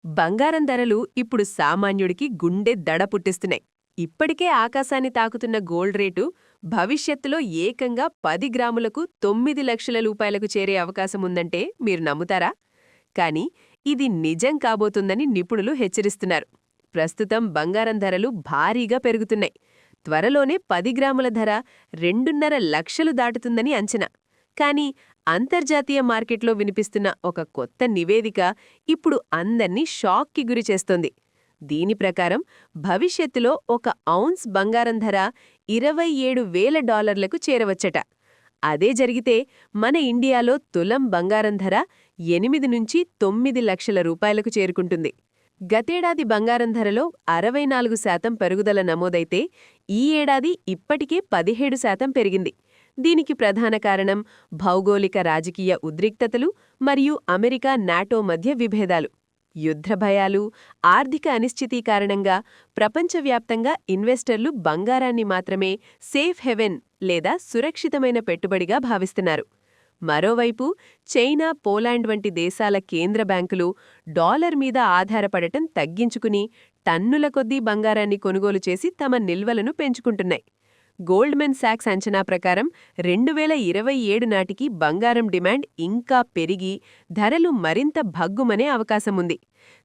బంగారం ధరలు ఇప్పుడు సామాన్యుడికి గుండె దడ పుట్టిస్తున్నాయి. ఇప్పటికే ఆకాశాన్ని తాకుతున్న గోల్డ్ రేటు భవిష్యత్తులో ఏకంగా 10 గ్రాములకు 9 లక్షల రూపాయలకు చేరే అవకాశముందంటే మీరు నమ్ముతారా? కానీ ఇది నిజం కాబోతుందని నిపుణులు హెచ్చరిస్తున్నారు. ప్రస్తుతం బంగారం ధరలు భారీగా పెరుగుతున్నాయి. త్వరలోనే 10 గ్రాముల ధర 2.5 లక్షలు దాటుతుందని అంచనా. కానీ అంతర్జాతీయ మార్కెట్లో వినిపిస్తున్న ఒక కొత్త నివేదిక ఇప్పుడు అందర్నీ షాక్కి గురిచేస్తోంది. దీని ప్రకారం భవిష్యత్తులో ఒక ఔన్స్ బంగారం ధర $27,000లకు చేరవచ్చట. అదే జరిగితే మన ఇండియాలో తులం బంగారం ధర 8 నుంచి 9 లక్షల రూపాయలకు చేరుకుంటుంది. గతేడాది బంగారం ధరలో 64% పెరుగుదల నమోదైతే ఈ ఏడాది ఇప్పటికే 17% పెరిగింది. దీనికి ప్రధాన కారణం భౌగోళిక రాజకీయ ఉద్రిక్తతలు మరియు అమెరికా నాటో మధ్య విభేదాలు. యుద్ధ భయాలు, ఆర్థిక అనిశ్చితి కారణంగా ప్రపంచవ్యాప్తంగా ఇన్వెస్టర్లు బంగారాన్ని మాత్రమే సేఫ్ హెవెన్ లేదా సురక్షితమైన పెట్టుబడిగా భావిస్తున్నారు. మరోవైపు చైనా, పోలాండ్ వంటి దేశాల కేంద్ర బ్యాంకులు డాలర్ మీద ఆధారపడటం తగ్గించుకుని టన్నుల కొద్దీ బంగారాన్ని కొనుగోలు చేసి తమ నిల్వలను పెంచుకుంటున్నాయి. గోల్డ్మెన్ సాక్స్ అంచనా ప్రకారం 2027 నాటికి బంగారం డిమాండ్ ఇంకా పెరిగి ధరలు మరింత భగ్గుమనే అవకాశముంది.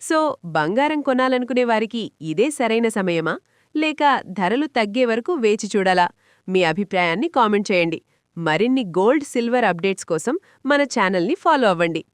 సో బంగారం కొనాలనుకునే వారికి ఇదే సరైన సమయమా, లేక ధరలు తగ్గే వరకు వేచి చూడాలా? మీ అభిప్రాయాన్ని కామెంట్ చేయండి. మరిన్ని గోల్డ్, సిల్వర్ అప్డేట్స్ కోసం మన ఛానల్ని ఫాలో అవ్వండి.